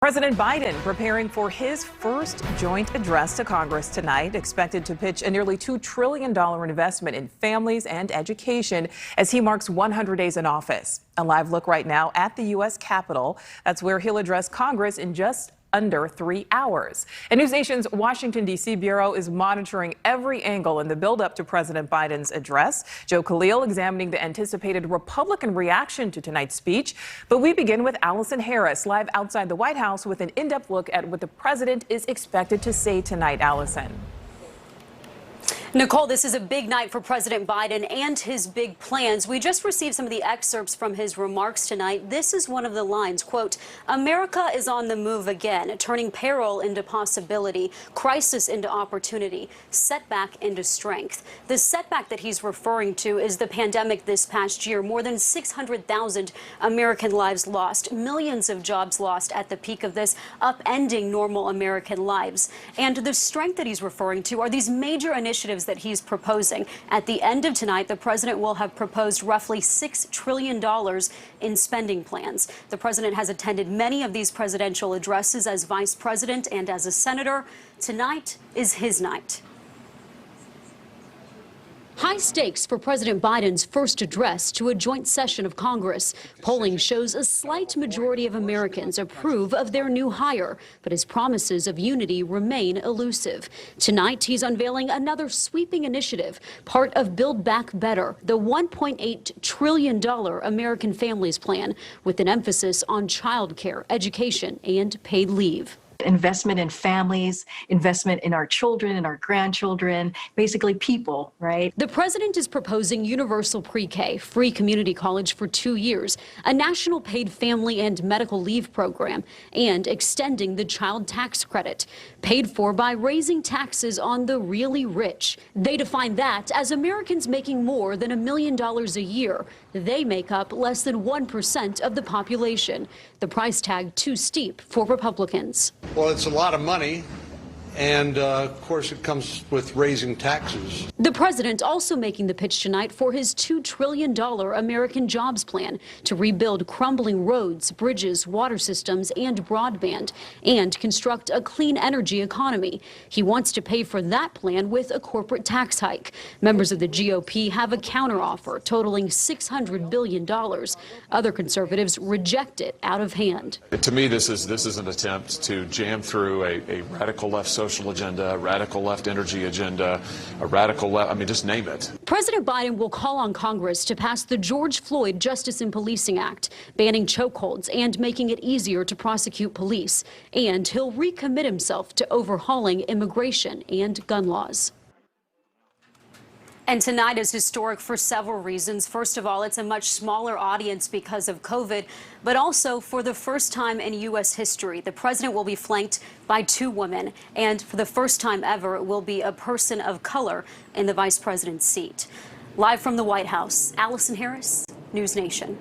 President Biden preparing for his first joint address to Congress tonight, expected to pitch a nearly $2 trillion investment in families and education as he marks 100 days in office. A live look right now at the U.S. Capitol. That's where he'll address Congress in just under 3 hours. And NewsNation's Washington, D.C. bureau is monitoring every angle in the buildup to President Biden's address. Joe Khalil examining the anticipated Republican reaction to tonight's speech. But we begin with Allison Harris, live outside the White House with an in-depth look at what the president is expected to say tonight. Allison. Nicole, this is a big night for President Biden and his big plans. We just received some of the excerpts from his remarks tonight. This is one of the lines, quote, "America is on the move again, turning peril into possibility, crisis into opportunity, setback into strength." The setback that he's referring to is the pandemic this past year. More than 600,000 American lives lost, millions of jobs lost at the peak of this, upending normal American lives. And the strength that he's referring to are these major initiatives that he's proposing. At the end of tonight, the president will have proposed roughly $6 trillion in spending plans. The president has attended many of these presidential addresses as vice president and as a senator. Tonight is his night. High stakes for President Biden's first address to a joint session of Congress. Polling shows a slight majority of Americans approve of their new hire, but his promises of unity remain elusive. Tonight, he's unveiling another sweeping initiative, part of Build Back Better, the $1.8 trillion American Families Plan, with an emphasis on child care, education, and paid leave. Investment in families, investment in our children and our grandchildren, basically people, right? The president is proposing universal pre-K, free community college for 2 years, a national paid family and medical leave program, and extending the child tax credit, paid for by raising taxes on the really rich. They define that as Americans making more than $1 million a year. They make up less than 1% of the population. The price tag too steep for Republicans. Well, it's a lot of money, and of course it comes with raising taxes. The president also making the pitch tonight for his $2 trillion American Jobs Plan to rebuild crumbling roads, bridges, water systems, and broadband, and construct a clean energy economy. He wants to pay for that plan with a corporate tax hike. Members of the GOP have a counteroffer totaling $600 billion. Other conservatives reject it out of hand. To me, this is an attempt to jam through a radical left social agenda, a radical left energy agenda, a radical left, I mean, just name it. President Biden will call on Congress to pass the George Floyd Justice in Policing Act, banning chokeholds and making it easier to prosecute police. And he'll recommit himself to overhauling immigration and gun laws. And tonight is historic for several reasons. First of all, it's a much smaller audience because of COVID, but also for the first time in U.S. history, the president will be flanked by 2 women. And for the first time ever, it will be a person of color in the vice president's seat. Live from the White House, Allison Harris, NewsNation.